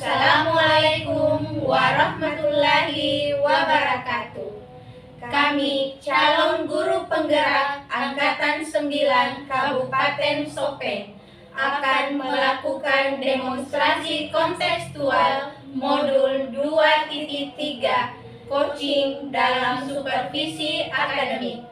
Assalamualaikum warahmatullahi wabarakatuh. Kami calon guru penggerak Angkatan 9 Kabupaten Sopeng akan melakukan demonstrasi kontekstual modul 2.3 coaching dalam supervisi akademik,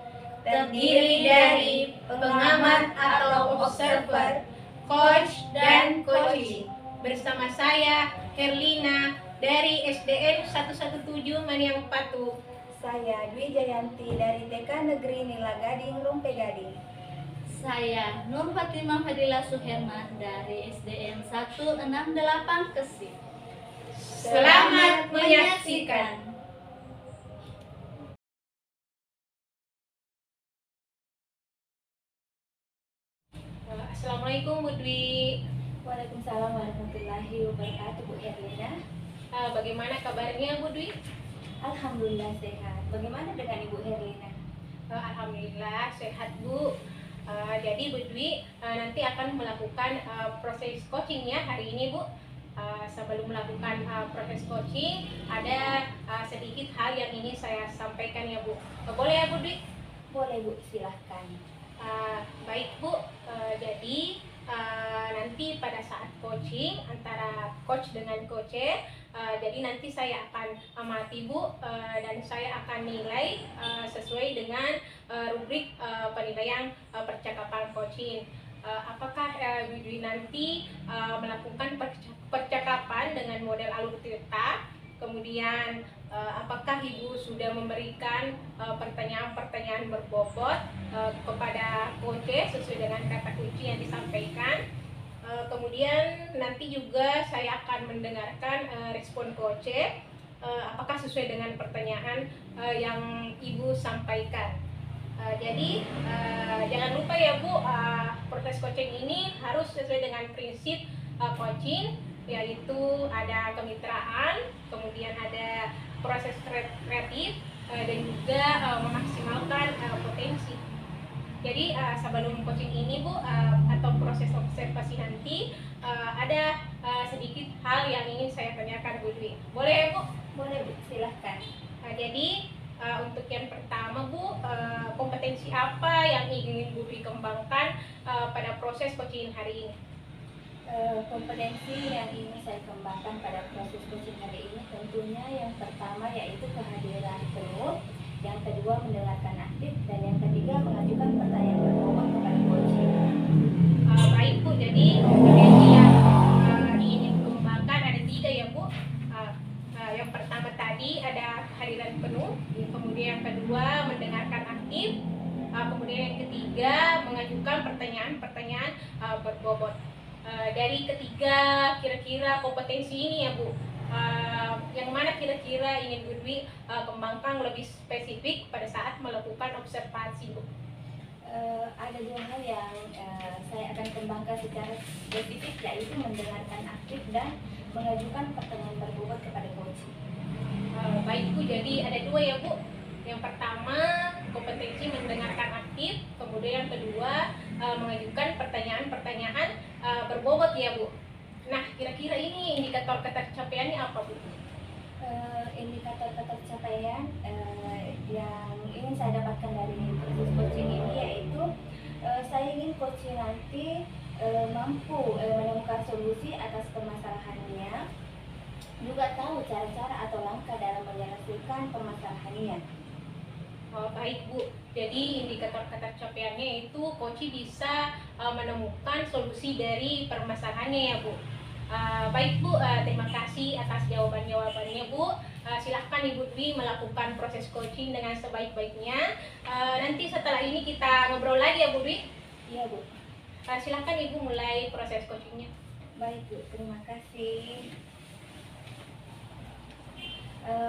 terdiri dari pengamat atau observer, coach, dan coaching. Bersama saya, Herlina, dari SDN 117 Maniang Patu. Saya Dwi Jayanti dari TK Negeri Nilagading, Rumpe Gading. Saya Nur Fatimah Fadila Suherman dari SDN 168 Kesih. Selamat menyaksikan. Assalamualaikum Bu Dwi. Waalaikumsalam warahmatullahi wabarakatuh, Bu Herlina. Bagaimana kabarnya Bu Dwi? Alhamdulillah sehat. Bagaimana dengan Ibu Herlina? Alhamdulillah sehat Bu. Jadi Bu Dwi nanti akan melakukan proses coachingnya hari ini Bu. Sebelum melakukan proses coaching, ada sedikit hal yang ingin saya sampaikan ya Bu. Boleh ya Bu Dwi? Boleh Bu, silahkan. Baik Bu, jadi nanti pada saat coaching antara coach dengan coacher, jadi nanti saya akan amati Bu, dan saya akan nilai sesuai dengan rubrik penilaian percakapan coaching. Apakah Bu Dwi nanti melakukan percakapan dengan model alur cerita, kemudian apakah Ibu sudah memberikan pertanyaan-pertanyaan berbobot kepada coach sesuai dengan kata kunci yang disampaikan. Kemudian nanti juga saya akan mendengarkan respon coach, apakah sesuai dengan pertanyaan yang Ibu sampaikan. Jadi jangan lupa ya Bu, proses coaching ini harus sesuai dengan prinsip coaching, yaitu ada kemitraan, kemudian ada proses kreatif, dan juga memaksimalkan potensi. Jadi sebelum coaching ini Bu, atau proses observasi nanti, ada sedikit hal yang ingin saya tanyakan Bu Dwi. Boleh ya Bu? Boleh Bu, silahkan. Jadi untuk yang pertama Bu, kompetensi apa yang ingin Bu Dwi kembangkan pada proses coaching hari ini? Kompetensi yang ingin saya kembangkan pada proses coaching hari ini tentunya yang pertama yaitu kehadiran penuh, yang kedua mendengarkan aktif, dan yang ketiga mengajukan pertanyaan berbobot kepada coaching. Baik Bu, jadi kompetensi yang ingin dikembangkan ada 3 ya Bu. Yang pertama tadi ada kehadiran penuh, kemudian yang kedua mendengarkan aktif, kemudian yang ketiga mengajukan pertanyaan-pertanyaan berbobot. Dari ketiga kira-kira kompetensi ini ya Bu, yang mana kira-kira ingin Bu Dwi kembangkan lebih spesifik pada saat melakukan observasi Bu? Ada 2 hal yang saya akan kembangkan secara spesifik, yaitu mendengarkan aktif dan mengajukan pertanyaan berbobot kepada coaching. Baik Bu, jadi ada 2 ya Bu. Yang pertama kompetensi mendengarkan aktif, kemudian yang kedua mengajukan pertanyaan-pertanyaan berbobot ya Bu. Nah, kira-kira ini indikator ketercapaiannya apa Bu? Indikator ketercapaian yang ingin saya dapatkan dari proses coaching ini yaitu saya ingin coaching nanti mampu menemukan solusi atas permasalahannya, juga tahu cara-cara atau langkah dalam menyelesaikan permasalahannya. Baik Bu, jadi indikator ketercapaiannya itu coach bisa menemukan solusi dari permasalahannya ya Bu. Baik Bu, terima kasih atas jawaban-jawabannya Bu. Silahkan Ibu Dwi melakukan proses coaching dengan sebaik-baiknya. Nanti setelah ini kita ngobrol lagi ya Bu Dwi. Iya Bu. Silahkan Ibu mulai proses coachingnya. Baik Bu, terima kasih.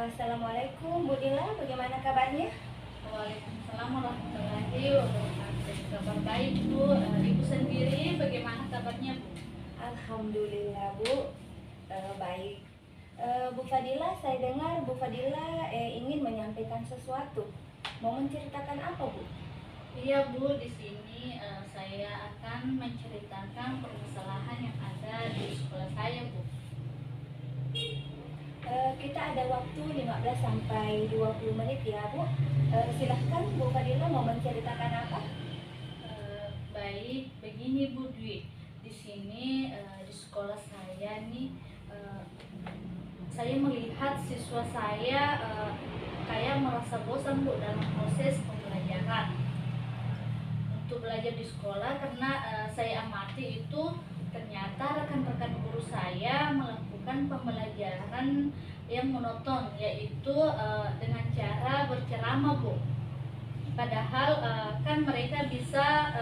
Assalamualaikum Bu Dila, bagaimana kabarnya? Waalaikumsalam warahmatullahi wabarakatuh. Kabar baik Bu. Ibu sendiri bagaimana kabarnya Bu? Alhamdulillah Bu, baik. Bu Fadila, saya dengar Bu Fadila ingin menyampaikan sesuatu. Mau menceritakan apa Bu? Iya Bu, di sini saya akan menceritakan permasalahan yang ada di sekolah saya Bu. Kita ada waktu 15 sampai 20 menit ya Bu. Silahkan Bu Fadila mau menceritakan apa? Baik, begini Bu Dwi. Di sini di sekolah saya nih, saya melihat siswa saya kayak merasa bosan Bu dalam proses pembelajaran. Untuk belajar di sekolah karena saya amati itu ternyata rekan-rekan guru saya melakukan pembelajaran yang monoton, yaitu dengan cara berceramah Bu. Padahal kan mereka bisa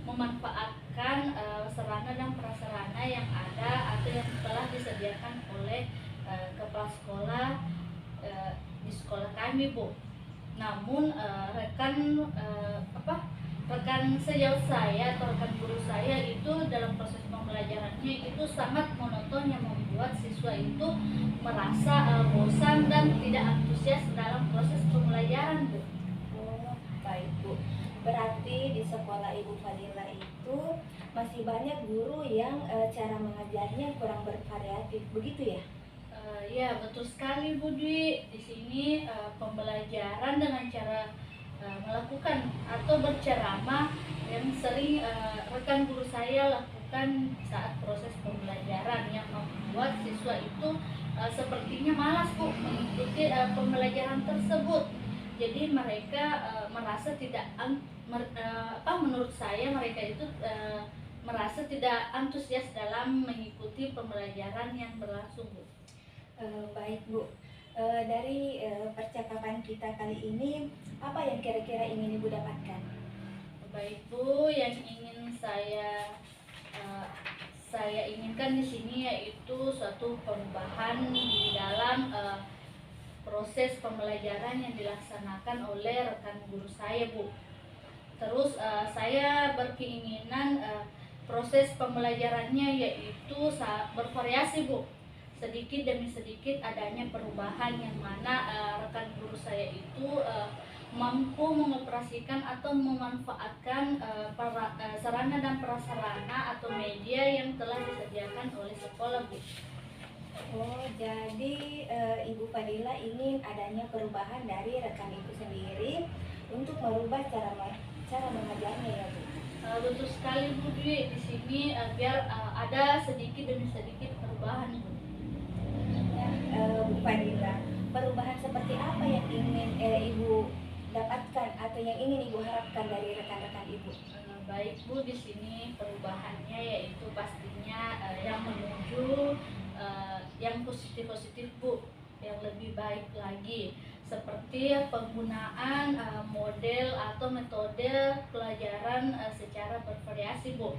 memanfaatkan sarana dan prasarana yang ada atau yang telah disediakan oleh kepala sekolah di sekolah kami Bu. Namun rekan sejauh saya atau rekan guru saya itu dalam proses pembelajarannya itu sangat monoton yang membuat siswa itu merasa bosan dan tidak antusias dalam proses pembelajaran Bu. Oh, baik Bu. Berarti di sekolah Ibu Fadila itu masih banyak guru yang cara mengajarnya kurang bervariatif, begitu ya? Ya betul sekali Bu Dwi. Di sini pembelajaran dengan cara melakukan atau berceramah yang sering rekan guru saya lakukan saat proses pembelajaran yang membuat siswa itu sepertinya malas Bu mengikuti pembelajaran tersebut. Jadi mereka merasa tidak menurut saya mereka itu merasa tidak antusias dalam mengikuti pembelajaran yang berlangsung Bu. Baik Bu. Dari percakapan kita kali ini, apa yang kira-kira ingin Ibu dapatkan? Baik Bu, yang ingin saya inginkan di sini yaitu suatu perubahan di dalam proses pembelajaran yang dilaksanakan oleh rekan guru saya Bu. Terus saya berkeinginan proses pembelajarannya yaitu bervariasi Bu. Sedikit demi sedikit adanya perubahan yang mana rekan guru saya itu mampu mengoperasikan atau memanfaatkan sarana dan prasarana atau media yang telah disediakan oleh sekolah Bu. Oh, jadi Ibu Fadila ingin adanya perubahan dari rekan Ibu sendiri untuk merubah cara mengajarnya ya Bu. Betul sekali Bu Dwi. Di sini biar ada sedikit demi sedikit perubahan Bu. Bu Fadila, perubahan seperti apa yang ingin Ibu dapatkan atau yang ingin Ibu harapkan dari rekan-rekan Ibu? Baik Bu, di sini perubahannya yaitu pastinya yang menuju yang positif-positif Bu, yang lebih baik lagi, seperti penggunaan model atau metode pelajaran secara bervariasi Bu.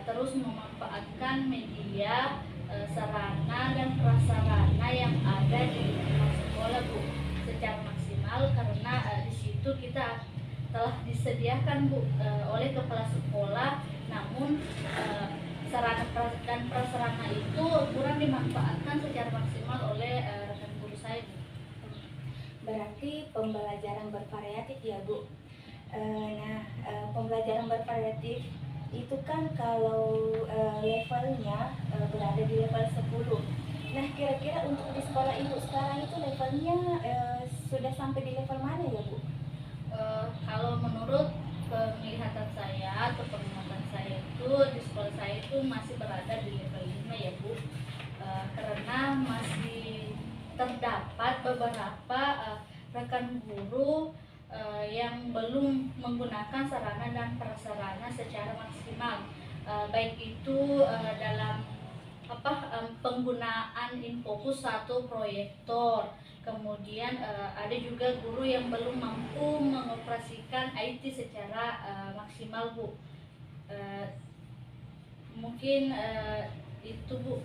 Terus memanfaatkan media, sarana dan prasarana yang ada di lingkungan sekolah Bu secara maksimal karena di situ kita telah disediakan Bu oleh kepala sekolah, namun sarana dan prasarana itu kurang dimanfaatkan secara maksimal oleh rekan guru saya Bu. Berarti pembelajaran bervariatif ya Bu. Pembelajaran bervariatif itu kan kalau levelnya berada di level 10. Nah, kira-kira untuk di sekolah Ibu sekarang itu levelnya sudah sampai di level mana ya Bu? Kalau menurut penglihatan saya atau pengamatan saya itu di sekolah saya itu masih berada di level 5 ya Bu. Karena masih terdapat beberapa rekan guru yang belum menggunakan sarana dan prasarana secara maksimal, baik itu dalam penggunaan infocus atau proyektor. Kemudian ada juga guru yang belum mampu mengoperasikan IT secara maksimal Bu. Mungkin itu Bu.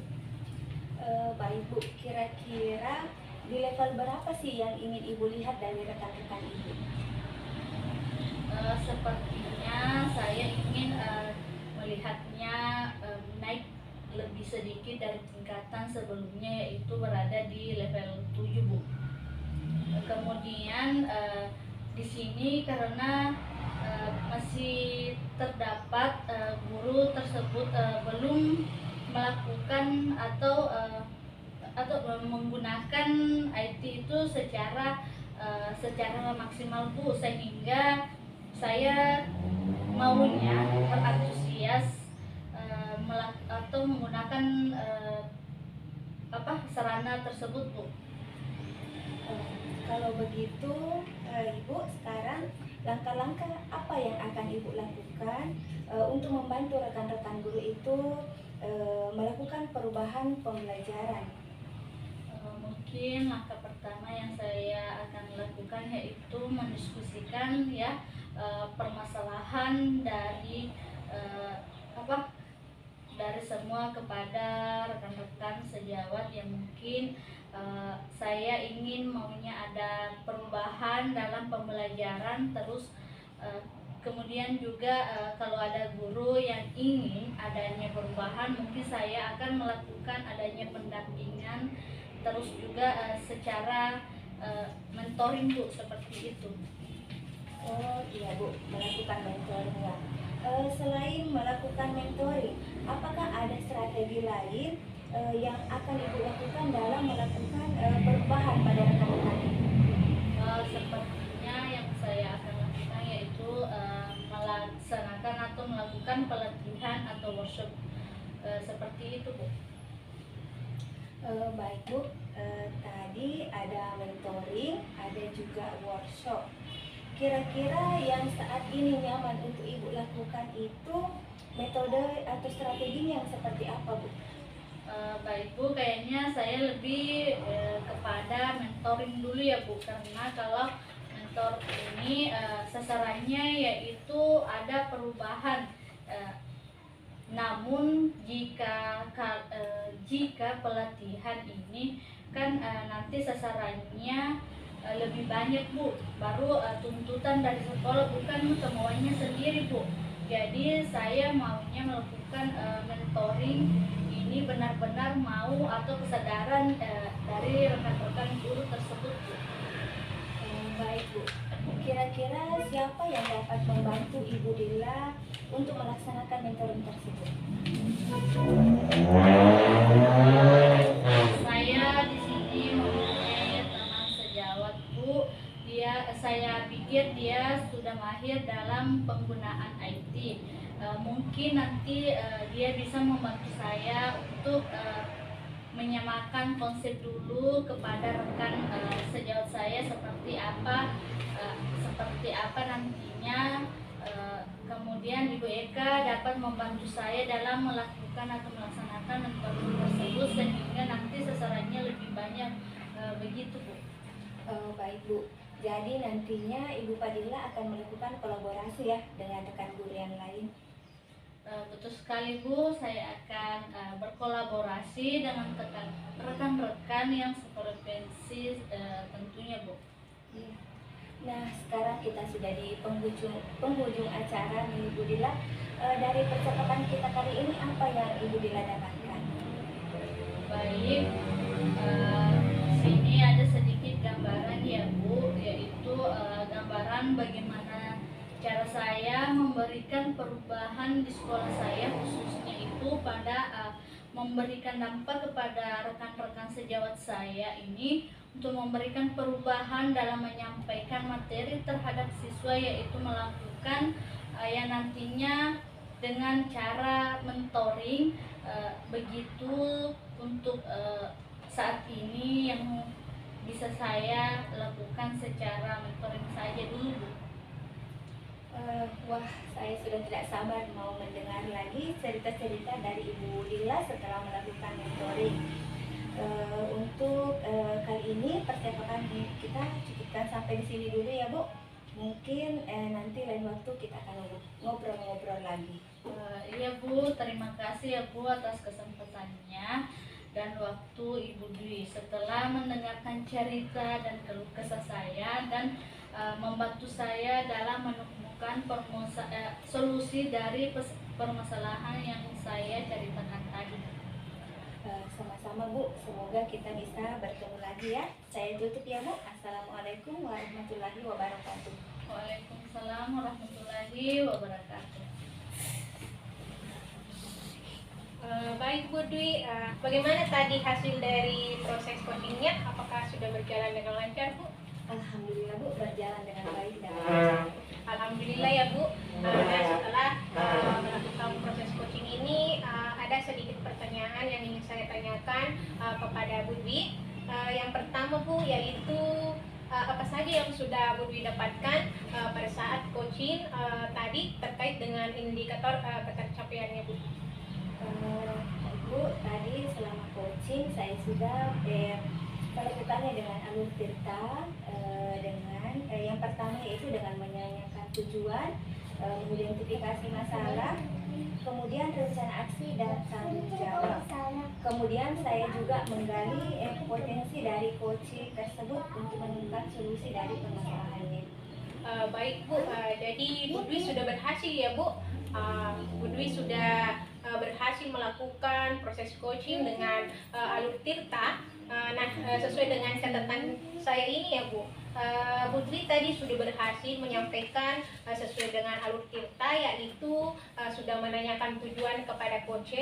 Baik Bu, kira-kira di level berapa sih yang ingin Ibu lihat dari rekan-rekan Ibu? Sepertinya saya ingin melihatnya naik lebih sedikit dari tingkatan sebelumnya, yaitu berada di level 7 Bu. Kemudian di sini karena masih terdapat guru tersebut belum melakukan atau atau menggunakan IT itu secara maksimal Bu, sehingga saya maunya berantusias atau menggunakan sarana tersebut Bu. Kalau begitu, Ibu, sekarang langkah-langkah apa yang akan Ibu lakukan untuk membantu rekan-rekan guru itu melakukan perubahan pembelajaran? Mungkin langkah pertama yang saya akan lakukan yaitu mendiskusikan ya permasalahan dari dari semua kepada rekan-rekan sejawat yang mungkin saya ingin maunya ada perubahan dalam pembelajaran, terus kemudian juga kalau ada guru yang ingin adanya perubahan, mungkin saya akan melakukan adanya pendampingan, terus juga secara mentoring Bu, seperti itu. Oh iya Bu, melakukan mentoring ya. Selain melakukan mentoring, apakah ada strategi lain yang akan Ibu lakukan dalam melakukan perubahan pada rekan-rekan? Sepertinya yang saya akan lakukan yaitu melaksanakan atau melakukan pelatihan atau workshop seperti itu Bu. Baik Bu, tadi ada mentoring, ada juga workshop. Kira-kira yang saat ini nyaman untuk Ibu lakukan itu metode atau strateginya yang seperti apa Bu? Baik Bu, kayaknya saya lebih kepada mentoring dulu ya Bu, karena kalau mentor ini sasarannya yaitu ada perubahan. Namun jika pelatihan ini kan nanti sasarannya lebih banyak Bu, baru tuntutan dari sekolah, bukan kemauannya sendiri Bu. Jadi saya maunya melakukan mentoring ini benar-benar mau atau kesadaran dari rekan-rekan guru tersebut Bu. Baik Bu, kira-kira siapa yang dapat membantu Ibu Dila untuk melaksanakan mentoring tersebut? Saya di sini mempunyai teman sejawat Bu. Saya pikir dia sudah mahir dalam penggunaan IT. Mungkin nanti dia bisa membantu saya untuk menyamakan konsep dulu kepada rekan sejawat saya seperti apa nantinya. Kemudian Ibu Eka dapat membantu saya dalam melakukan atau melaksanakan mentoring tersebut, sehingga nanti sasarannya lebih banyak, begitu Bu. Baik Bu, jadi nantinya Ibu Fadila akan melakukan kolaborasi ya dengan rekan guru yang lain. Betul sekali Bu, saya akan berkolaborasi dengan rekan-rekan yang sefrekuensi tentunya Bu. Nah, sekarang kita sudah di penghujung acara nih Ibu Dila. Dari percakapan kita kali ini apa yang Ibu Dila dapatkan? Baik, sini ada sedikit gambaran ya Bu, yaitu gambaran bagaimana cara saya memberikan perubahan di sekolah saya, khususnya itu pada memberikan dampak kepada rekan-rekan sejawat saya ini untuk memberikan perubahan dalam menyampaikan materi terhadap siswa, yaitu melakukan yang nantinya dengan cara mentoring. Begitu untuk saat ini yang bisa saya lakukan secara mentoring saja dulu Bu. Wah, saya sudah tidak sabar mau mendengar lagi cerita-cerita dari Ibu Dila setelah melakukan mentoring. Untuk kali ini percakapan kita cukupkan sampai di sini dulu ya Bu. Mungkin nanti lain waktu kita akan ngobrol-ngobrol lagi. Iya Bu, terima kasih ya Bu atas kesempatannya dan waktu Ibu Dwi. Setelah mendengarkan cerita dan keluh kesah saya dan membantu saya dalam menemukan solusi dari permasalahan yang saya ceritakan tadi. Sama-sama Bu, semoga kita bisa bertemu lagi ya. Saya tutup ya Bu. Assalamualaikum warahmatullahi wabarakatuh. Waalaikumsalam warahmatullahi wabarakatuh. Baik. Baik Bu Dwi, bagaimana tadi hasil dari proses coachingnya? Apakah sudah berjalan dengan lancar Bu? Alhamdulillah Bu, berjalan dengan baik dan lancar. Alhamdulillah ya Bu. Nah, setelah melakukan proses coaching ini, ada sedikit pertanyaan yang ingin saya tanyakan kepada Bu Dwi. Yang pertama Bu, yaitu apa saja yang sudah Bu Dwi dapatkan pada saat coaching tadi terkait dengan indikator ketercapaiannya Bu? Bu, tadi selama coaching saya sudah melakukannya dengan alur tirta, dengan yang pertama yaitu dengan menanyakan tujuan, mengidentifikasi masalah, kemudian rencana aksi dan tanggung jawab. Kemudian saya juga menggali potensi dari coaching tersebut untuk menemukan solusi dari permasalahannya. Baik Bu, jadi Bu Dwi sudah berhasil ya Bu. Bu Dwi sudah berhasil melakukan proses coaching dengan alur tirta. Sesuai dengan catatan saya ini ya Bu, Bu Dwi tadi sudah berhasil menyampaikan sesuai dengan alur tirta, yaitu sudah menanyakan tujuan kepada coach.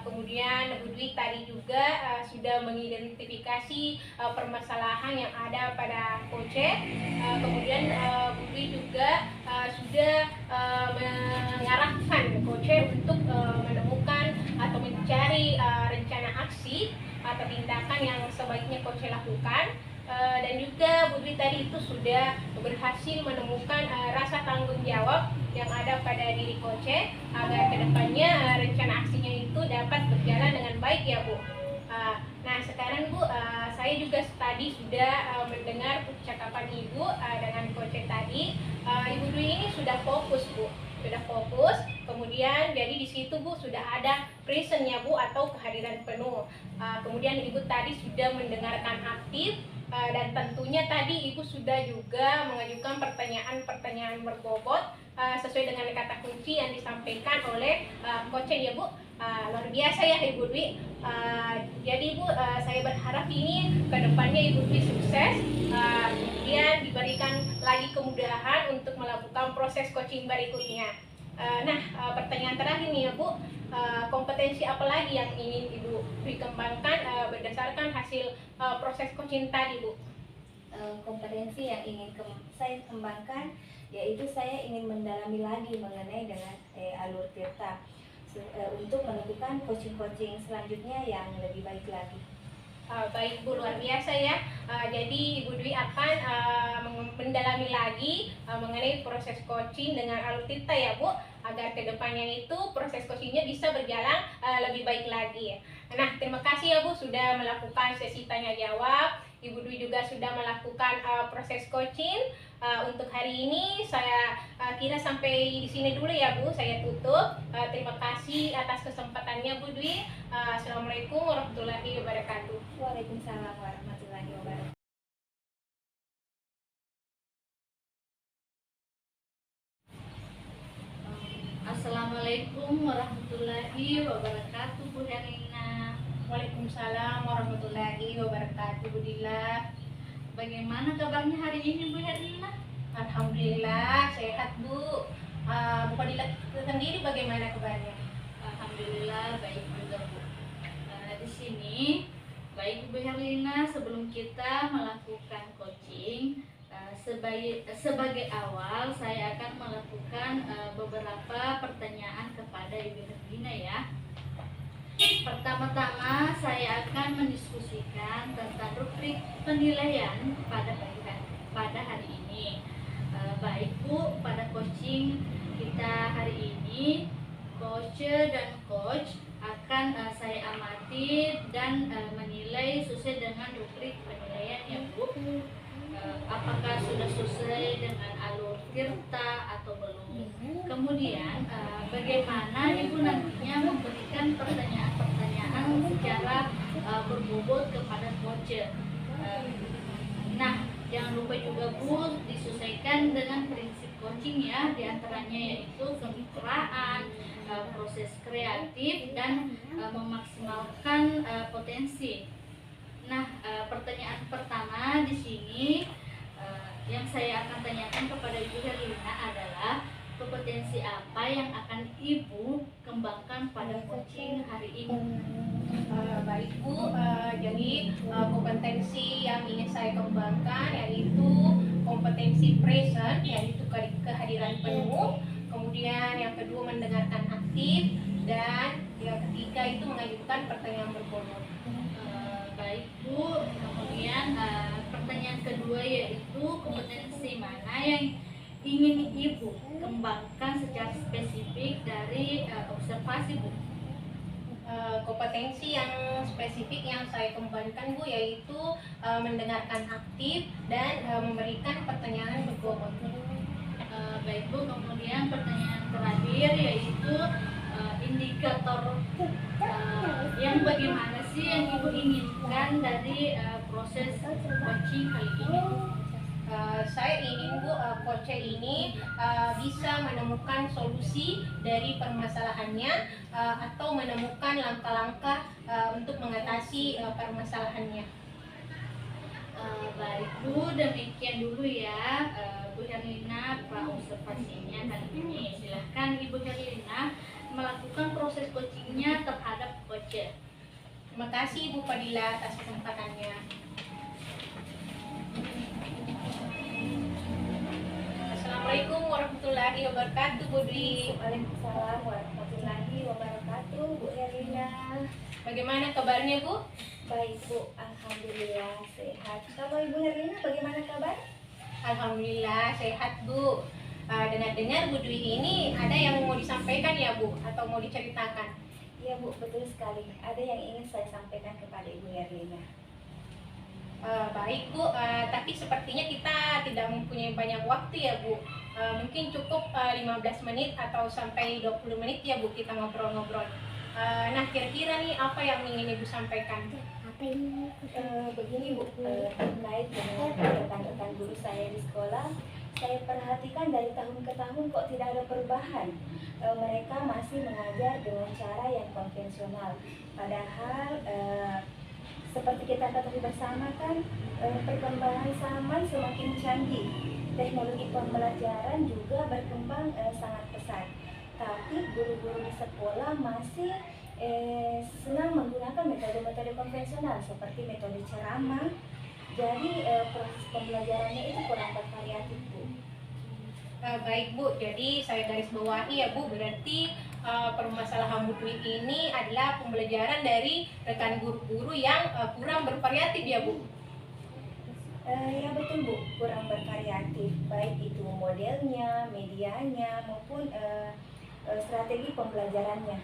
Kemudian Bu Dwi tadi juga sudah mengidentifikasi permasalahan yang ada pada coach. Kemudian Bu Dwi juga sudah mengarahkan coach untuk menemukan atau mencari rencana aksi atau tindakan yang sebaiknya coach lakukan. Dan juga Bu Dwi tadi itu sudah berhasil menemukan rasa tanggung jawab yang ada pada diri coach agar kedepannya rencana aksinya itu dapat berjalan dengan baik ya Bu. Nah sekarang Bu, saya juga tadi sudah mendengar percakapan Ibu dengan coach tadi. Ibu Dwi ini sudah fokus Bu, sudah fokus. Kemudian jadi di situ Bu sudah ada presence-nya Bu atau kehadiran penuh. Kemudian Ibu tadi sudah mendengarkan aktif. Dan tentunya tadi Ibu sudah juga mengajukan pertanyaan-pertanyaan berbobot sesuai dengan kata kunci yang disampaikan oleh coach ya Bu. Luar biasa ya Ibu Dwi. Jadi Bu, saya berharap ini kedepannya Ibu Dwi sukses, kemudian diberikan lagi kemudahan untuk melakukan proses coaching berikutnya. Pertanyaan terakhir nih ya Bu, kompetensi apa lagi yang ingin Ibu dikembangkan berdasarkan hasil proses coaching tadi Bu? Kompetensi yang ingin saya kembangkan yaitu saya ingin mendalami lagi mengenai dengan alur tirta untuk melakukan coaching-coaching selanjutnya yang lebih baik lagi. Baik Bu, luar biasa ya. Jadi Ibu Dwi akan mendalami lagi mengenai proses coaching dengan alur tirta ya Bu, agar kedepannya itu proses coachingnya bisa berjalan lebih baik lagi. Nah, terima kasih ya Bu sudah melakukan sesi tanya jawab. Ibu Dwi juga sudah melakukan proses coaching. Untuk hari ini saya kira sampai di sini dulu ya Bu, saya tutup. Terima kasih atas kesempatannya Bu Dwi. Assalamualaikum warahmatullahi wabarakatuh. Waalaikumsalam warahmatullahi wabarakatuh. Assalamualaikum warahmatullahi wabarakatuh Bu Herlina. Waalaikumsalam warahmatullahi wabarakatuh Bu Dila. Bagaimana kabarnya hari ini Bu Herlina? Alhamdulillah sehat Bu. Bu Dila sendiri bagaimana kabarnya? Alhamdulillah baik juga Bu. Di sini baik Bu Herlina, sebelum kita melakukan coaching, sebagai awal saya akan melakukan beberapa pertanyaan kepada Ibu Herlina ya. Pertama-tama saya akan mendiskusikan tentang rubrik penilaian pada hari ini. Baik Bu, pada coaching kita hari ini, coach dan coach akan saya amati dan menilai sesuai dengan rubrik penilaian ya Bu. Apakah sudah sesuai dengan alur tirta atau belum. Kemudian bagaimana Ibu nantinya memberikan pertanyaan-pertanyaan secara berbobot kepada coach. Jangan lupa juga Bu, disesuaikan dengan prinsip coaching ya, diantaranya yaitu kemitraan, proses kreatif, dan memaksimalkan potensi. Pertanyaan pertama di sini yang saya akan tanyakan kepada Ibu Herlina adalah kompetensi apa yang akan Ibu kembangkan pada coaching hari ini? Baik Bu, jadi kompetensi yang ingin saya kembangkan yaitu kompetensi present, yaitu kehadiran penuh. Kemudian yang kedua mendengarkan aktif, dan yang ketiga itu mengajukan pertanyaan berbobot. Baik Bu, kemudian pertanyaan kedua yaitu kompetensi mana yang ingin Ibu kembangkan secara spesifik dari observasi Bu? Kompetensi yang spesifik yang saya kembangkan Bu yaitu mendengarkan aktif dan memberikan pertanyaan berbobot. Baik Bu, kemudian pertanyaan terakhir yaitu indikator yang bagaimana sih yang Ibu inginkan dari proses coaching kali ini? Saya ingin Bu, coach ini bisa menemukan solusi dari permasalahannya atau menemukan langkah-langkah untuk mengatasi permasalahannya. Baik Bu, demikian dulu ya Bu Herlina observasinya kali ini. Silahkan Ibu Herlina melakukan proses coachingnya terhadap coach. Terima kasih Bu Fadila atas kesempatannya. Assalamualaikum warahmatullahi wabarakatuh Bu Dwi. Waalaikumsalam warahmatullahi wabarakatuh, Bu Herlina. Bagaimana kabarnya Bu? Baik Bu, alhamdulillah sehat. Kalau Ibu Herlina bagaimana kabar? Alhamdulillah sehat Bu. Dengar-dengar Bu Dwi ini ada yang mau disampaikan ya Bu, atau mau diceritakan? Iya Bu, betul sekali. Ada yang ingin saya sampaikan kepada Ibu Herlina. Baik Bu, tapi sepertinya kita tidak mempunyai banyak waktu ya Bu. Mungkin cukup 15 menit atau sampai 20 menit ya Bu kita ngobrol-ngobrol. Nah kira-kira nih apa yang ingin Ibu sampaikan? Begini Bu, terkait dengan rekan-rekan guru saya di sekolah, saya perhatikan dari tahun ke tahun kok tidak ada perubahan. Mereka masih mengajar dengan cara yang konvensional. Padahal seperti kita ketahui bersama kan, perkembangan zaman semakin canggih. Teknologi pembelajaran juga berkembang sangat pesat. Tapi guru-guru di sekolah masih senang menggunakan metode-metode konvensional seperti metode ceramah. Jadi proses pembelajarannya itu kurang bervariatif Bu. Baik Bu, jadi saya garis bawahi ya Bu, berarti permasalahan Bu Dwi ini adalah pembelajaran dari rekan guru-guru yang kurang bervariatif ya Bu. Ya betul Bu, kurang bervariatif, baik itu modelnya, medianya maupun strategi pembelajarannya.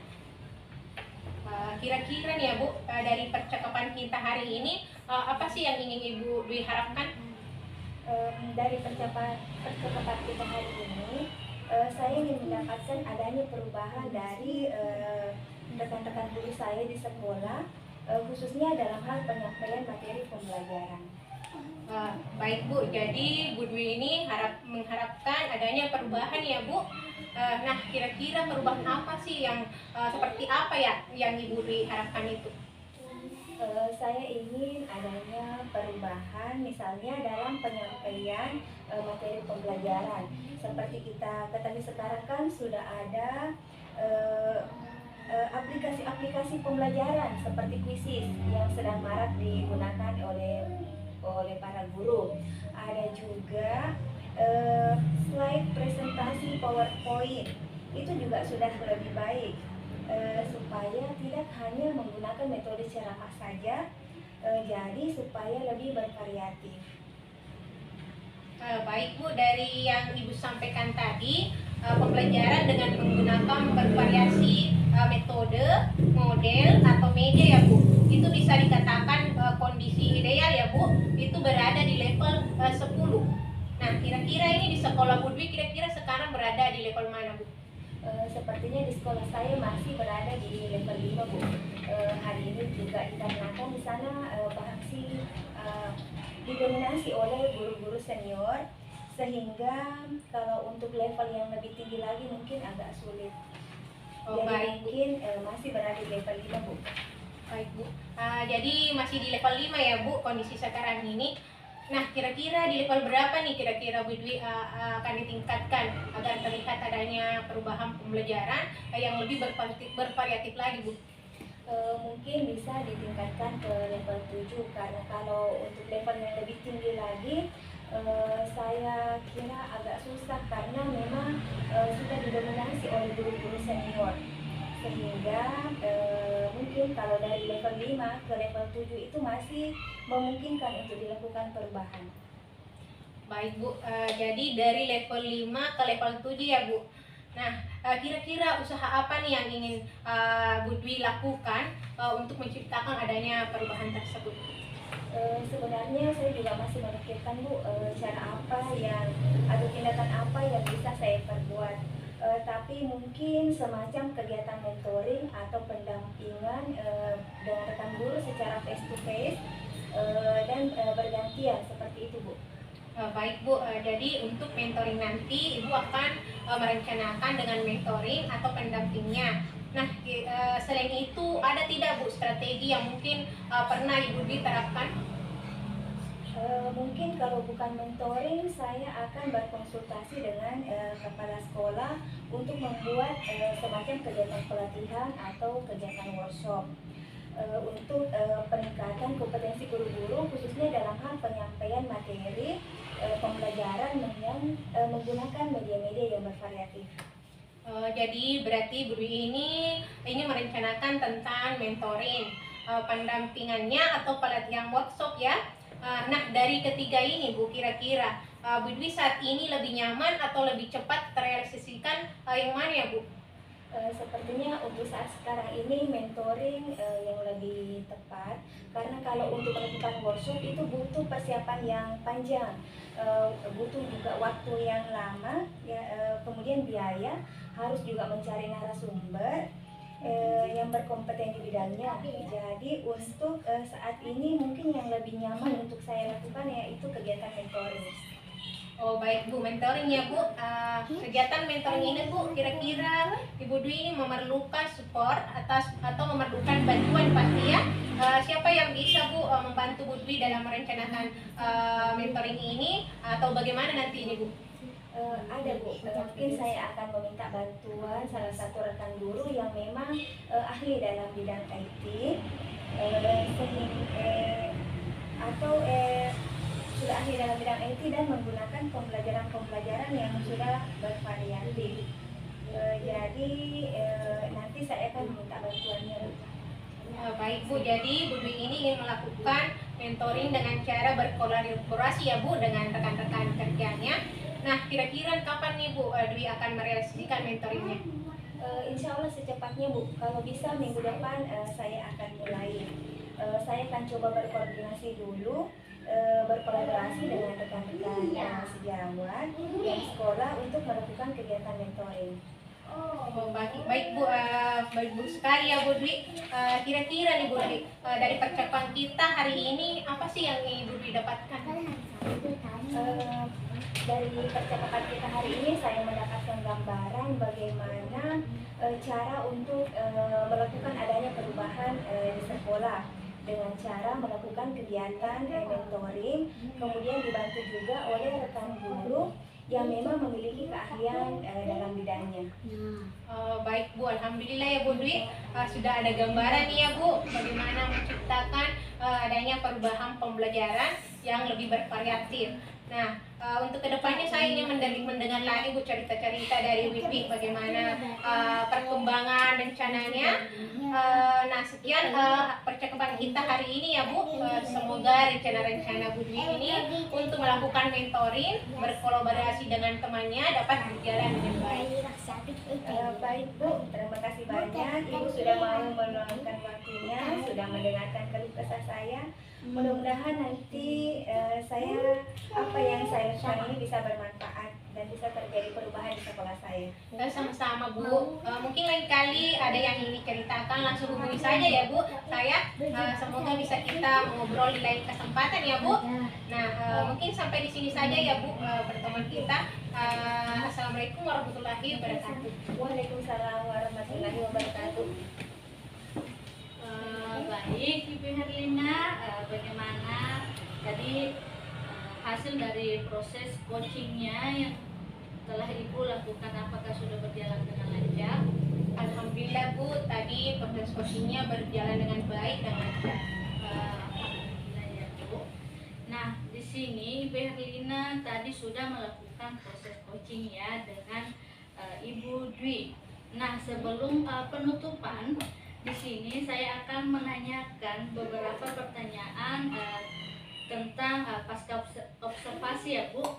Kira-kira nih ya Bu, dari percakapan kita hari ini apa sih yang ingin Ibu Dwi harapkan? Dari percakapan kita hari ini, saya ingin mendapatkan adanya perubahan dari rekan-rekan guru saya di sekolah, khususnya dalam hal penyampaian materi pembelajaran. Baik Bu, jadi Bu Dwi ini mengharapkan adanya perubahan ya Bu. Nah kira-kira perubahan apa sih yang seperti apa ya yang Ibu Dwi harapkan itu? Saya ingin adanya perubahan misalnya dalam penyampaian materi pembelajaran. Seperti kita ketahui sekarang kan sudah ada aplikasi-aplikasi pembelajaran seperti Quizizz yang sedang marak digunakan oleh para guru. Ada juga slide presentasi PowerPoint, itu juga sudah lebih baik. Supaya tidak hanya menggunakan metode ceramah saja, jadi supaya lebih bervariatif. Baik Bu, dari yang Ibu sampaikan tadi, pembelajaran dengan menggunakan bervariasi metode, model, atau media ya Bu, itu bisa dikatakan kondisi ideal ya Bu, itu berada di level 10. Nah kira-kira ini di sekolah Bu Dwi kira-kira sekarang berada di level mana Bu? Sepertinya di sekolah saya masih berada di level 5 Bu. Hari ini juga dikarenakan di sana masih didominasi oleh guru-guru senior, sehingga kalau untuk level yang lebih tinggi lagi mungkin agak sulit. Jadi Baik, mungkin masih berada di level 5 Bu. Baik Bu, jadi masih di level 5 ya Bu kondisi sekarang ini. Nah, kira-kira di level berapa nih kira-kira Bu Dwi akan ditingkatkan agar terlihat adanya perubahan pembelajaran yang lebih bervariatif lagi, Bu? Mungkin bisa ditingkatkan ke level 7 karena kalau untuk level yang lebih tinggi lagi saya kira agak susah karena memang sudah didominasi oleh guru-guru senior, sehingga mungkin kalau dari level 5 ke level 7 itu masih memungkinkan untuk dilakukan perubahan. Baik Bu, jadi dari level 5 ke level 7 ya Bu. Nah, kira-kira usaha apa nih yang ingin Bu Dwi lakukan untuk menciptakan adanya perubahan tersebut? Sebenarnya saya juga masih memikirkan Bu, cara apa yang atau tindakan apa yang bisa saya perbuat. Tapi mungkin semacam kegiatan mentoring atau pendampingan dengan rekan guru secara face to face dan bergantian seperti itu Bu. Baik Bu, jadi untuk mentoring nanti Ibu akan merencanakan dengan mentoring atau pendampingnya. Nah, selain itu ada tidak Bu strategi yang mungkin pernah Ibu diterapkan? Mungkin kalau bukan mentoring, saya akan berkonsultasi dengan kepala sekolah untuk membuat semacam kegiatan pelatihan atau kegiatan workshop untuk peningkatan kompetensi guru-guru khususnya dalam hal penyampaian materi pembelajaran yang menggunakan media-media yang bervariatif. Jadi berarti Bu Dwi ini merencanakan tentang mentoring, pendampingannya atau pelatihan workshop ya. Nah, dari ketiga ini Bu, kira-kira Bu Dwi saat ini lebih nyaman atau lebih cepat terrealisasikan yang mana ya Bu? Sepertinya untuk saat sekarang ini mentoring yang lebih tepat karena kalau untuk melakukan workshop itu butuh persiapan yang panjang, butuh juga waktu yang lama ya, kemudian biaya, harus juga mencari narasumber yang berkompeten di bidangnya. Jadi untuk saat ini mungkin yang lebih nyaman untuk saya lakukan yaitu kegiatan mentoring. Oh baik Bu, mentoring ya Bu. Kegiatan mentoring ini Bu, kira-kira Ibu Dwi ini memerlukan support atau memerlukan bantuan pasti ya. Siapa yang bisa Bu membantu Bu Dwi dalam merencanakan mentoring ini atau bagaimana nanti ini Bu? Ada Bu, mungkin saya akan meminta bantuan salah satu rekan guru yang memang ahli dalam bidang IT, atau sudah ahli dalam bidang IT dan menggunakan pembelajaran yang sudah bervariatif. Jadi nanti saya akan meminta bantuannya. Baik Bu, jadi Bu Dwi ini ingin melakukan mentoring dengan cara berkolaborasi ya Bu dengan rekan-rekan kerjanya. Nah, kira-kira kapan nih Bu Dwi akan merealisasikan mentoringnya? Insya Allah secepatnya Bu, kalau bisa minggu depan saya akan mulai. Saya akan coba berkoordinasi dulu, berkolaborasi dengan rekan-rekan sejawat dan sekolah untuk melakukan kegiatan mentoring. Oh, baik Bu, baik Bu sekali ya Bu Dwi. Kira-kira nih Bu Dwi, dari percakapan kita hari ini apa sih yang Ibu Dwi dapatkan? Dari percakapan kita hari ini saya mendapatkan gambaran bagaimana cara untuk melakukan adanya perubahan di sekolah dengan cara melakukan kegiatan mentoring, kemudian dibantu juga oleh rekan guru yang memang memiliki keahlian dalam bidangnya. Baik Bu, alhamdulillah ya Bu Dwi, sudah ada gambaran nih ya Bu bagaimana menciptakan adanya perubahan pembelajaran yang lebih bervariatif. Nah, untuk kedepannya saya ingin mendengar lagi Bu cerita-cerita dari Wipi bagaimana perkembangan rencananya. Nah, sekian percakapan kita hari ini ya Bu. Semoga rencana-rencana Bu Dwi ini untuk melakukan mentoring, berkolaborasi dengan temannya dapat berjalan dengan baik. Baik Bu, terima kasih banyak Ibu sudah mau meluangkan waktunya, sudah mendengarkan keluh kesah saya. Mudah-mudahan nanti apa yang saya lakukan ini bisa bermanfaat dan bisa terjadi perubahan di sekolah saya. Sama-sama Bu. Mungkin lain kali ada yang ingin ceritakan langsung hubungi saja ya Bu. Saya semoga bisa kita ngobrol di lain kesempatan ya Bu. Nah, mungkin sampai di sini saja ya Bu pertemuan kita. Assalamualaikum warahmatullahi wabarakatuh. Waalaikumsalam warahmatullahi wabarakatuh. Baik Ibu Herlina, bagaimana tadi hasil dari proses coachingnya yang telah Ibu lakukan, apakah sudah berjalan dengan lancar? Alhamdulillah Bu, tadi proses coachingnya berjalan dengan baik dan lancar. Alhamdulillah ya Bu. Nah, di sini Ibu Herlina tadi sudah melakukan proses coaching ya dengan Ibu Dwi. Nah, sebelum penutupan, di sini saya akan menanyakan beberapa pertanyaan tentang pasca observasi ya Bu.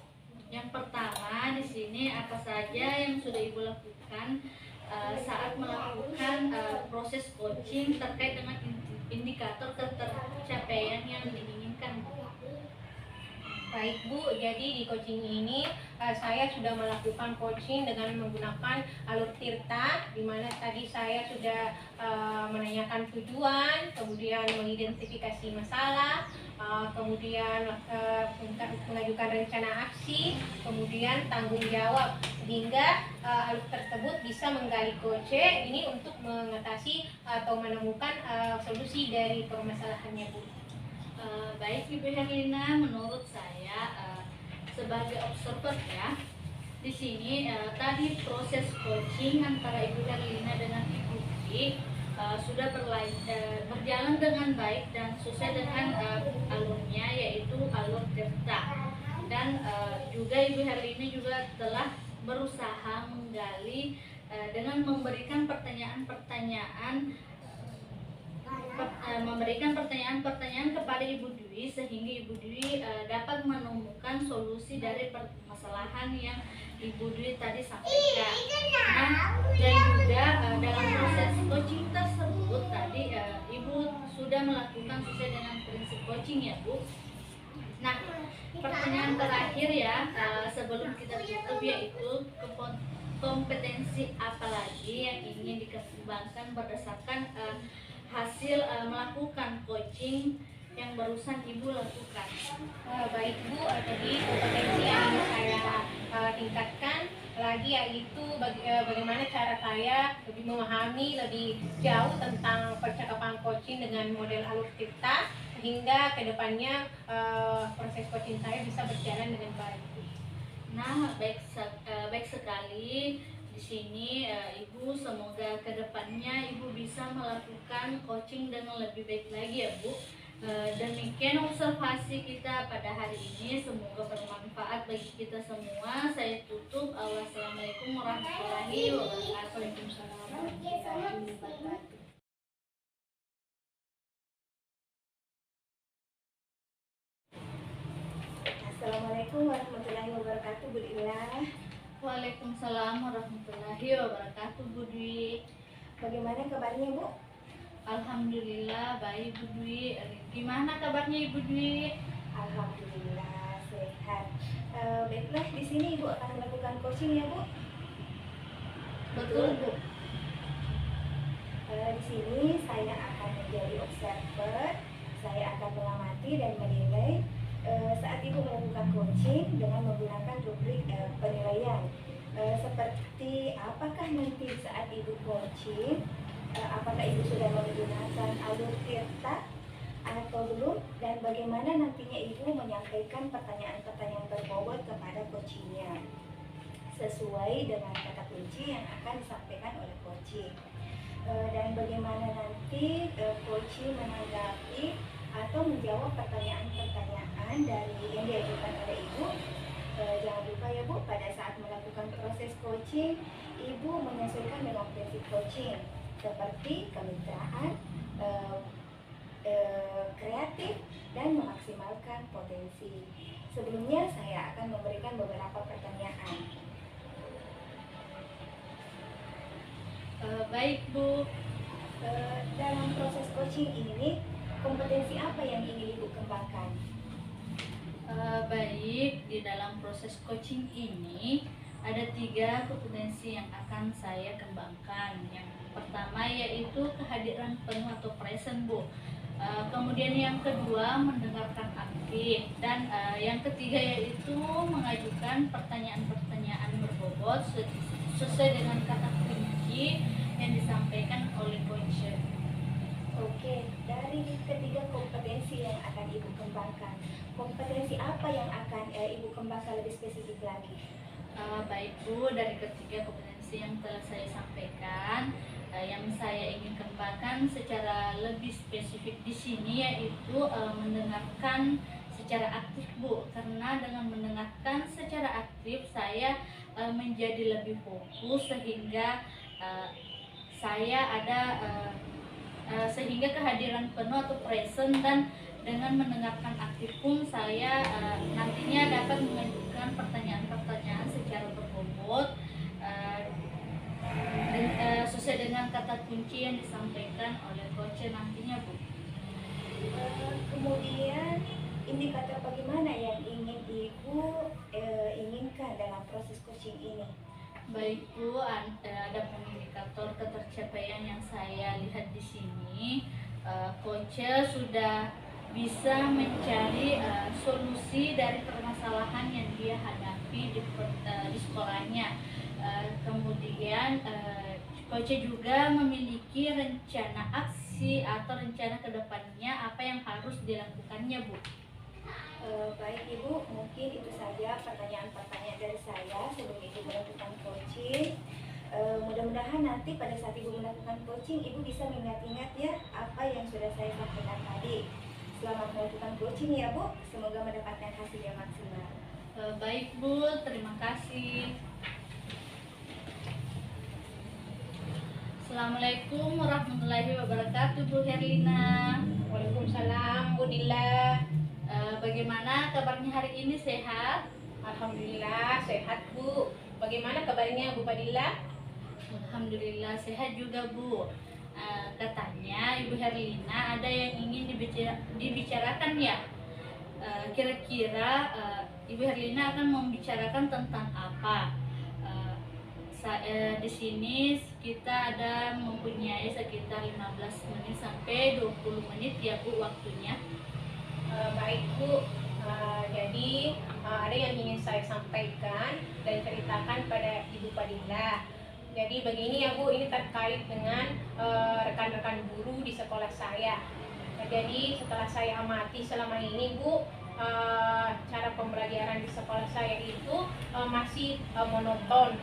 Yang pertama di sini apa saja yang sudah Ibu lakukan saat melakukan proses coaching terkait dengan indikator ketercapaian yang diinginkan Bu? Baik Bu, jadi di coaching ini saya sudah melakukan coaching dengan menggunakan alur Tirta, di mana tadi saya sudah menanyakan tujuan, kemudian mengidentifikasi masalah, kemudian mengajukan rencana aksi, kemudian tanggung jawab, sehingga alur tersebut bisa menggali koce ini untuk mengatasi atau menemukan solusi dari permasalahannya Bu. Baik Ibu Herlina, menurut saya sebagai observer ya, di sini tadi proses coaching antara Ibu Herlina dengan Ibu Dwi sudah berjalan dengan baik dan sesuai dengan alurnya, yaitu alur Tirta. Dan juga Ibu Herlina juga telah berusaha menggali dengan memberikan pertanyaan-pertanyaan kepada Ibu Dwi, sehingga Ibu Dwi dapat menemukan solusi dari permasalahan yang Ibu Dwi tadi sampaikan. Nah, dan juga dalam proses coaching tersebut tadi Ibu sudah melakukan sesuai dengan prinsip coaching ya Bu. Nah, pertanyaan terakhir ya sebelum kita tutup, yaitu kompetensi apa lagi yang ingin dikembangkan berdasarkan hasil melakukan coaching yang barusan Ibu lakukan? Baik Bu, jadi kompetensi yang ingin saya tingkatkan lagi yaitu bagaimana cara saya lebih memahami lebih jauh tentang percakapan coaching dengan model alur Tirta, sehingga kedepannya proses coaching saya bisa berjalan dengan baik. Nah, baik sekali. Di sini Ibu, semoga kedepannya Ibu bisa melakukan coaching dengan lebih baik lagi ya Bu. Demikian observasi kita pada hari ini, semoga bermanfaat bagi kita semua. Saya tutup. Wassalamualaikum warahmatullahi wabarakatuh. Waalaikumsalam warahmatullahi wabarakatuh. Assalamualaikum warahmatullahi wabarakatuh, Bu Ilah. Waalaikumsalam warahmatullahi wabarakatuh, Bu Dwi. Bagaimana kabarnya Bu? Alhamdulillah baik Bu Dwi. Gimana kabarnya Ibu Dwi? Alhamdulillah sehat. Baiklah, di sini Ibu akan melakukan coaching ya Bu? Betul Bu. Di sini saya akan menjadi observer. Saya akan mengamati dan menilai saat Ibu melakukan coaching dengan menggunakan rubrik penilaian. Seperti apakah nanti saat Ibu coaching, apakah Ibu sudah menggunakan alur Tirta atau belum, dan bagaimana nantinya Ibu menyampaikan pertanyaan-pertanyaan berbobot kepada coachingnya sesuai dengan kata kunci yang akan disampaikan oleh coaching, dan bagaimana nanti coaching menanggapi atau menjawab pertanyaan-pertanyaan dari yang diajukan oleh Ibu. Jangan lupa ya Bu, pada saat melakukan proses coaching, Ibu menyesuaikan dengan prinsip coaching seperti kemitraan, kreatif, dan memaksimalkan potensi. Sebelumnya saya akan memberikan beberapa pertanyaan. Baik Bu. Dalam proses coaching ini, kompetensi apa yang ingin Ibu kembangkan? Baik, di dalam proses coaching ini ada 3 kompetensi yang akan saya kembangkan. Yang pertama yaitu kehadiran penuh atau present Bu. Kemudian yang kedua mendengarkan aktif, dan yang ketiga yaitu mengajukan pertanyaan-pertanyaan berbobot sesuai dengan kata kunci yang disampaikan oleh coach. Oke, dari ketiga kompetensi kompetensi yang akan Ibu kembangkan. Kompetensi apa yang akan Ibu kembangkan lebih spesifik lagi? Baik Bu, dari ketiga kompetensi yang telah saya sampaikan, yang saya ingin kembangkan secara lebih spesifik di sini yaitu mendengarkan secara aktif Bu, karena dengan mendengarkan secara aktif saya menjadi lebih fokus sehingga saya ada sehingga kehadiran penuh atau present, dan dengan mendengarkan aktif pun saya nantinya dapat mengajukan pertanyaan-pertanyaan secara berbobot sesuai dengan kata kunci yang disampaikan oleh coach nantinya Bu. Kemudian indikator bagaimana yang ingin Ibu inginkan dalam proses coaching ini? Baik Bu, ada indikator ketercapaian yang saya lihat di sini. Coach sudah bisa mencari solusi dari permasalahan yang dia hadapi di sekolahnya. Kemudian coach juga memiliki rencana aksi atau rencana kedepannya apa yang harus dilakukannya Bu. Baik Ibu, mungkin itu saja pertanyaan-pertanyaan dari saya sebelum Ibu melakukan coaching. Mudah-mudahan nanti pada saat Ibu melakukan coaching, Ibu bisa mengingat-ingat ya apa yang sudah saya sampaikan tadi. Selamat melakukan coaching ya Bu, semoga mendapatkan hasil yang maksimal. Baik Bu, terima kasih. Assalamualaikum warahmatullahi wabarakatuh Bu Herlina. Waalaikumsalam Bu Dilla. Bagaimana kabarnya hari ini, sehat? Alhamdulillah sehat Bu. Bagaimana kabarnya Bu Padilla? Alhamdulillah sehat juga Bu. Katanya Ibu Herlina ada yang ingin dibicarakan ya. Kira-kira Ibu Herlina akan membicarakan tentang apa? Di sini kita ada mempunyai sekitar 15 menit sampai 20 menit ya Bu waktunya. Baik Bu, jadi ada yang ingin saya sampaikan dan ceritakan pada Ibu Padilla. Jadi begini ya Bu, ini terkait dengan rekan-rekan guru di sekolah saya. Jadi setelah saya amati selama ini Bu, cara pembelajaran di sekolah saya itu masih monoton.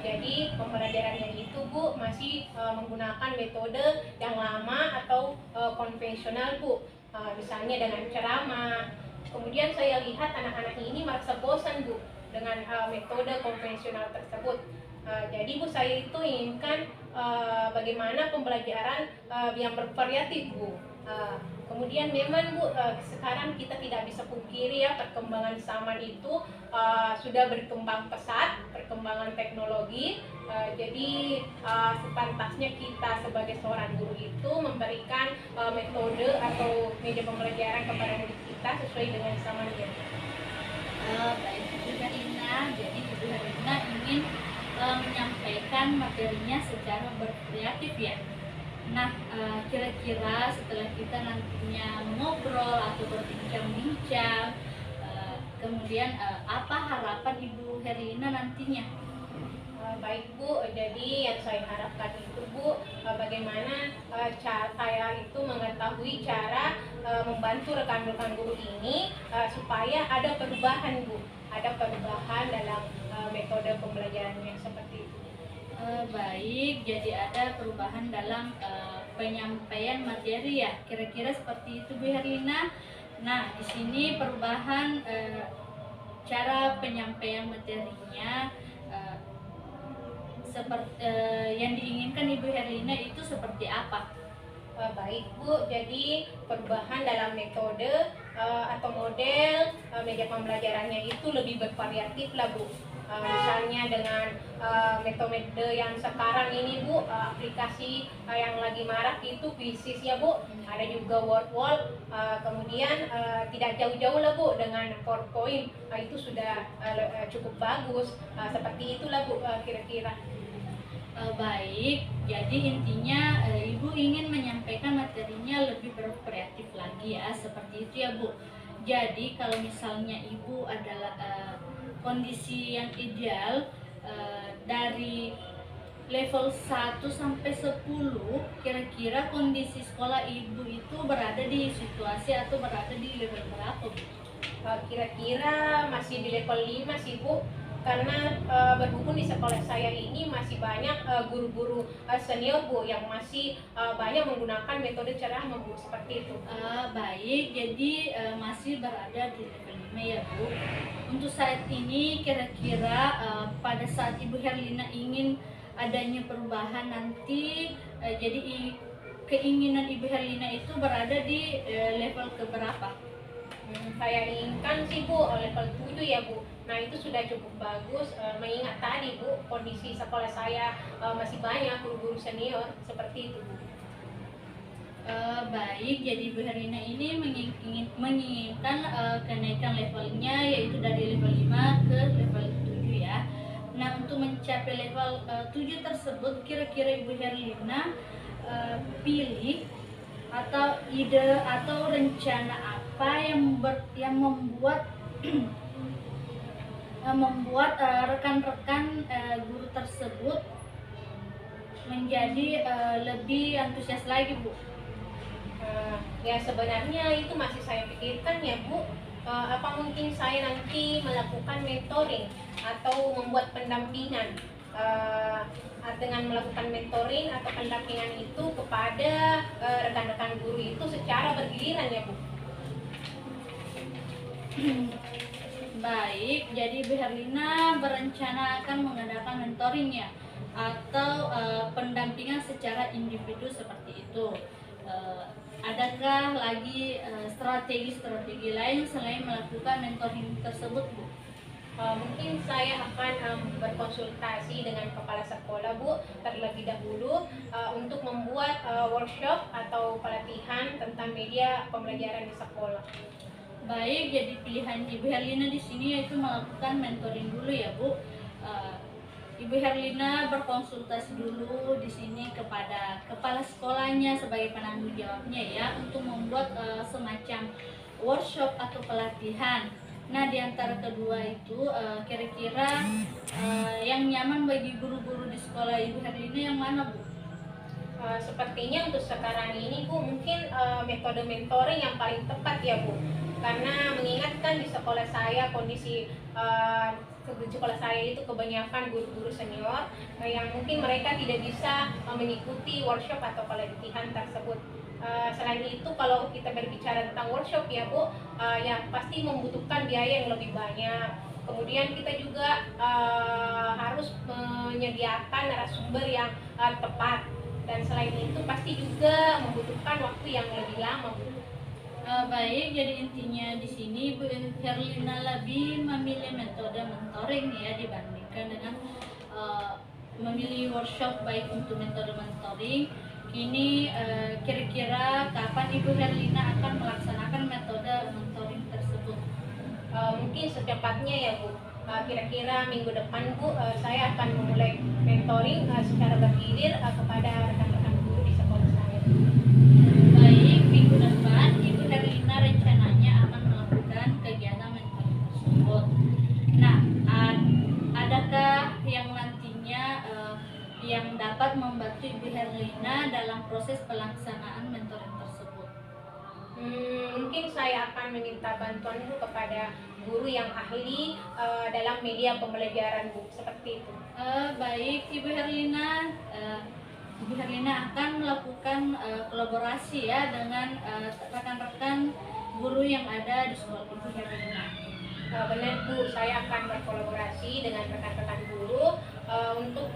Jadi pembelajarannya itu Bu masih menggunakan metode yang lama atau konvensional Bu. Misalnya dengan ceramah. Kemudian saya lihat anak-anak ini merasa bosan Bu dengan metode konvensional tersebut. Jadi Bu, saya itu inginkan bagaimana pembelajaran yang bervariatif Bu. Kemudian memang Bu, sekarang kita tidak bisa pungkiri ya perkembangan zaman itu sudah berkembang pesat, perkembangan teknologi. Jadi sepantasnya kita sebagai seorang guru itu memberikan metode atau media pembelajaran kepada murid kita sesuai dengan zamannya. Baik Ibu Herlina, jadi Ibu Herlina ingin menyampaikan materinya secara berkreatif ya. Nah, kira-kira setelah kita nantinya ngobrol atau berbincang-bincang, kemudian apa harapan Ibu Herlina nantinya? Baik Bu, jadi yang saya harapkan itu Bu, bagaimana cara saya itu mengetahui cara membantu rekan-rekan guru ini supaya ada perubahan Bu, ada perubahan dalam metode pembelajarannya seperti itu. Baik, jadi ada perubahan dalam penyampaian materi ya, kira-kira seperti itu Bu Herlina. Nah, di sini perubahan cara penyampaian materinya seperti yang diinginkan Ibu Herlina itu seperti apa? Baik Bu, jadi perubahan dalam metode atau model media pembelajarannya itu lebih bervariatif lah Bu. Misalnya dengan metode yang sekarang ini Bu, aplikasi yang lagi marak itu Quizzes ya Bu, ada juga word wall, kemudian tidak jauh-jauh lah Bu dengan PowerPoint, itu sudah cukup bagus, seperti itulah Bu kira-kira. Baik, jadi intinya Ibu ingin menyampaikan materinya lebih berkreatif lagi ya, seperti itu ya Bu. Jadi kalau misalnya Ibu adalah kondisi yang ideal dari 15 level 1 sampai 10, kira-kira kondisi sekolah ibu itu berada di situasi atau berada di level berapa, Bu? Kira-kira masih di level 5 sih Bu, karena berhubung di sekolah saya ini masih banyak guru-guru senior Bu yang masih banyak menggunakan metode ceramah Bu, seperti itu. Baik, jadi masih berada di level 5 ya Bu. Untuk saat ini kira-kira pada saat Ibu Herlina ingin adanya perubahan nanti, jadi keinginan Ibu Herlina itu berada di level keberapa? Saya inginkan sih Bu level 7 ya Bu. Nah itu sudah cukup bagus, mengingat tadi Bu kondisi sekolah saya masih banyak guru-guru senior, seperti itu Bu. Baik, jadi Ibu Herlina ini menginginkan kenaikan levelnya yaitu dari level 5 ke level 7 ya. Nah, untuk mencapai level 7 tersebut, kira-kira Ibu Herlina pilih atau ide atau rencana apa yang membuat membuat rekan-rekan guru tersebut menjadi lebih antusias lagi, Bu? Ya sebenarnya itu masih saya pikirkan ya Bu. Apa mungkin saya nanti melakukan mentoring atau membuat pendampingan dengan melakukan mentoring atau pendampingan itu kepada rekan-rekan guru itu secara bergiliran ya Bu. Baik, jadi Bu Herlina berencana akan mengadakan mentoring ya atau pendampingan secara individu seperti itu. Adakah lagi strategi-strategi lain selain melakukan mentoring tersebut, Bu? Mungkin saya akan berkonsultasi dengan kepala sekolah Bu terlebih dahulu untuk membuat workshop atau pelatihan tentang media pembelajaran di sekolah. Baik, jadi pilihan Ibu Herlina di sini yaitu melakukan mentoring dulu ya Bu. Ibu Herlina berkonsultasi dulu di sini kepada kepala sekolahnya sebagai penanggung jawabnya ya untuk membuat semacam workshop atau pelatihan. Nah, di antara kedua itu kira-kira yang nyaman bagi guru-guru di sekolah Ibu Herlina yang mana, Bu? Sepertinya untuk sekarang ini Bu mungkin metode mentoring yang paling tepat ya Bu, karena mengingatkan di sekolah saya kondisi sekolah saya itu kebanyakan guru-guru senior yang mungkin mereka tidak bisa mengikuti workshop atau pelatihan tersebut. Selain itu kalau kita berbicara tentang workshop ya Bu, ya pasti membutuhkan biaya yang lebih banyak. Kemudian kita juga harus menyediakan narasumber yang tepat, dan selain itu pasti juga membutuhkan waktu yang lebih lama Bu. Baik, jadi intinya di sini Bu Herlina lebih memilih metode mentoring ya dibandingkan dengan memilih workshop. Baik untuk metode mentoring, kini kira-kira kapan Ibu Herlina akan melaksanakan metode mentoring tersebut? Mungkin secepatnya ya Bu. Kira-kira minggu depan Bu, saya akan memulai mentoring secara bergilir kepada rekan-rekan guru di sekolah saya. Baik, minggu depan Ibu Herlina rencananya akan melakukan kegiatan mentoring tersebut. Nah, adakah yang nantinya yang dapat membantu Ibu Herlina dalam proses pelaksanaan mentoring tersebut? Mungkin saya akan meminta bantuan Bu kepada guru yang ahli dalam media pembelajaran Bu, seperti itu. Baik, Ibu Herlina. Ibu Herlina akan melakukan kolaborasi ya dengan rekan-rekan guru yang ada di sekolah Ibu Herlina. Benar Bu, saya akan berkolaborasi dengan rekan-rekan guru untuk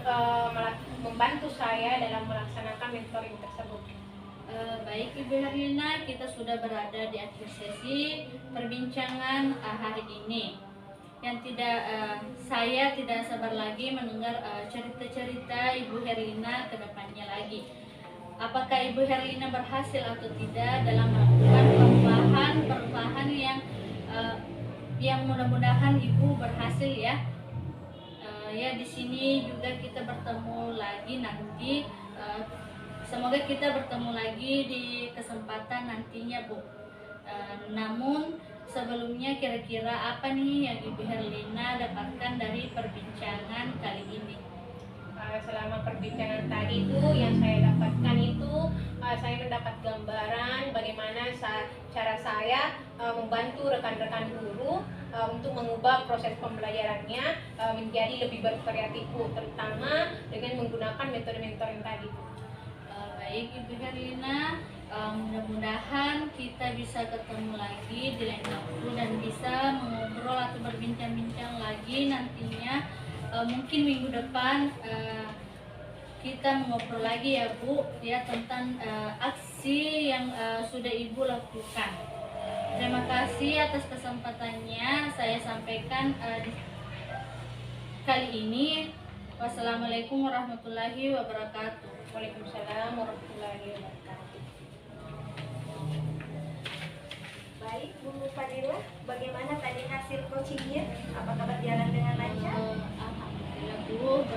membantu saya dalam melaksanakan mentoring tersebut. Baik Ibu Herlina, kita sudah berada di akhir sesi perbincangan hari ini. Saya tidak sabar lagi mendengar cerita-cerita Ibu Herlina ke depannya lagi. Apakah Ibu Herlina berhasil atau tidak dalam melakukan perubahan yang mudah-mudahan Ibu berhasil ya. Ya di sini juga kita bertemu lagi nanti. Semoga kita bertemu lagi di kesempatan nantinya Bu. Namun sebelumnya kira-kira apa nih yang Ibu Herlina dapatkan dari perbincangan kali ini? selama perbincangan tadi itu yang saya dapatkan itu saya mendapat gambaran bagaimana cara saya membantu rekan-rekan guru untuk mengubah proses pembelajarannya menjadi lebih berkreatif, terutama dengan menggunakan metode-metode yang tadi. Baik Ibu Herlina, mudah-mudahan kita bisa ketemu lagi di lain waktu dan bisa mengobrol atau berbincang-bincang lagi nantinya. Mungkin minggu depan kita mengobrol lagi ya Bu ya tentang aksi yang sudah Ibu lakukan. Terima kasih atas kesempatannya saya sampaikan kali ini. Wassalamualaikum warahmatullahi wabarakatuh. Waalaikumsalam warahmatullahi wabarakatuh. Baik Bu Fadila, bagaimana tadi hasil coachingnya? Apakah berjalan dengan lancar? Alhamdulillah Bu,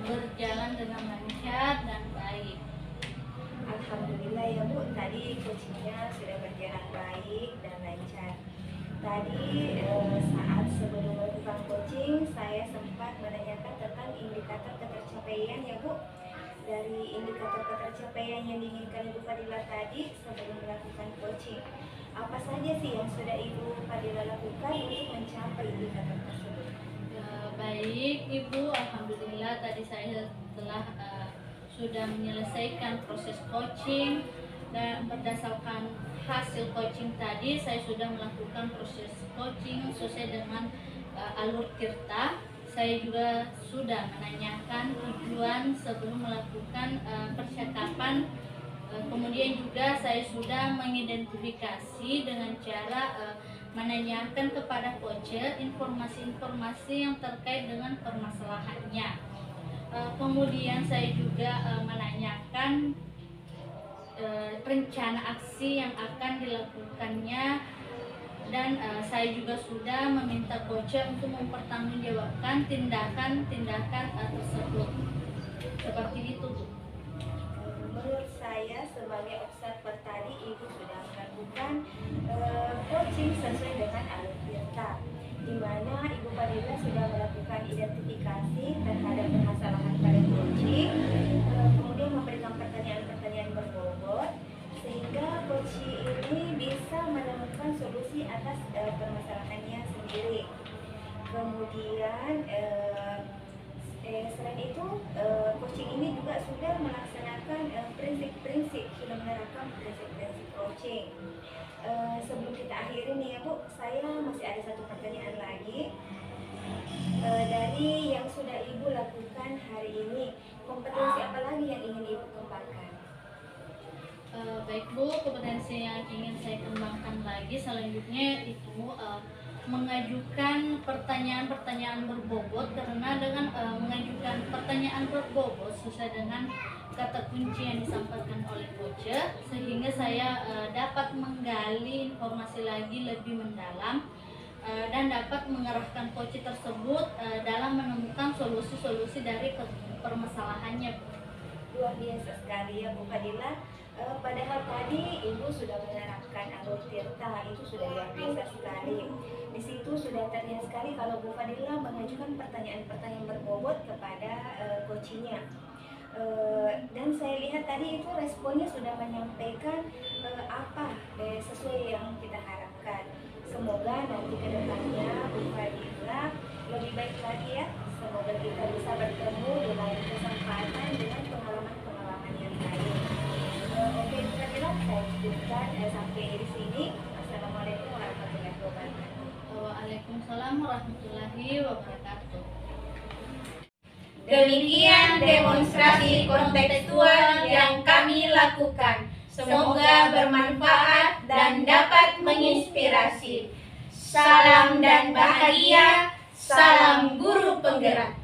berjalan dengan lancar dan baik. Alhamdulillah ya Bu, tadi coachingnya sudah berjalan baik dan lancar. Tadi saat sebelum melakukan coaching, saya sempat menanyakan tentang indikator ketercapaian ya Bu. Dari indikator ketercapaian yang diinginkan Ibu Fadila tadi sebelum melakukan coaching, apa saja sih yang sudah Ibu Fadila lakukan untuk mencapai indikator tersebut? Baik Ibu, alhamdulillah tadi saya telah sudah menyelesaikan proses coaching dan berdasarkan hasil coaching tadi saya sudah melakukan proses coaching sesuai dengan alur Tirta. Saya juga sudah menanyakan tujuan sebelum melakukan percakapan. Kemudian juga saya sudah mengidentifikasi dengan cara menanyakan kepada coach informasi-informasi yang terkait dengan permasalahannya. Kemudian saya juga menanyakan rencana aksi yang akan dilakukannya, dan saya juga sudah meminta coach untuk mempertanggungjawabkan tindakan-tindakan tersebut. Seperti itu Bu. Menurut saya sebagai observer tadi Ibu sudah melakukan coaching sesuai dengan alur Tirta, di mana Ibu Fadila sudah melakukan identifikasi terhadap permasalahan pada coaching, kemudian memberikan pertanyaan-pertanyaan berbobot sehingga coaching ini bisa menemukan solusi atas permasalahannya sendiri. Kemudian selain itu coaching ini juga sudah melaksanakan prinsip-prinsip, sudah menerapkan prinsip-prinsip coaching. Sebelum kita akhiri nih ya Bu, saya masih ada satu pertanyaan lagi. Dari yang sudah Ibu lakukan hari ini, kompetensi apa lagi yang ingin Ibu kembangkan? Baik Bu, kompetensi yang ingin saya kembangkan lagi selanjutnya itu mengajukan pertanyaan-pertanyaan berbobot, karena dengan mengajukan pertanyaan berbobot sesuai dengan kata kunci yang disampaikan oleh coach, sehingga saya dapat menggali informasi lagi lebih mendalam dan dapat mengarahkan coach tersebut dalam menemukan solusi-solusi dari permasalahannya. Luar biasa sekali ya Bu Fadila. Padahal tadi Ibu sudah menerapkan alur Tirta, itu sudah luar biasa sekali. Di situ sudah terlihat sekali kalau Bu Fadila mengajukan pertanyaan-pertanyaan berbobot kepada coachingnya. Dan saya lihat tadi itu responnya sudah menyampaikan apa sesuai yang kita harapkan. Semoga nanti ke depannya Bu Fadila lebih baik lagi ya. Semoga kita bisa bertemu di lain kesempatan dengan pengalaman-pengalaman yang lain. Oke, Bu Fadila, saya cukupkan sampai di sini. Assalamualaikum warahmatullahi wabarakatuh. Waalaikumsalam warahmatullahi wabarakatuh. Demikian demonstrasi kontekstual yang kami lakukan. Semoga bermanfaat dan dapat menginspirasi. Salam dan bahagia, salam guru penggerak.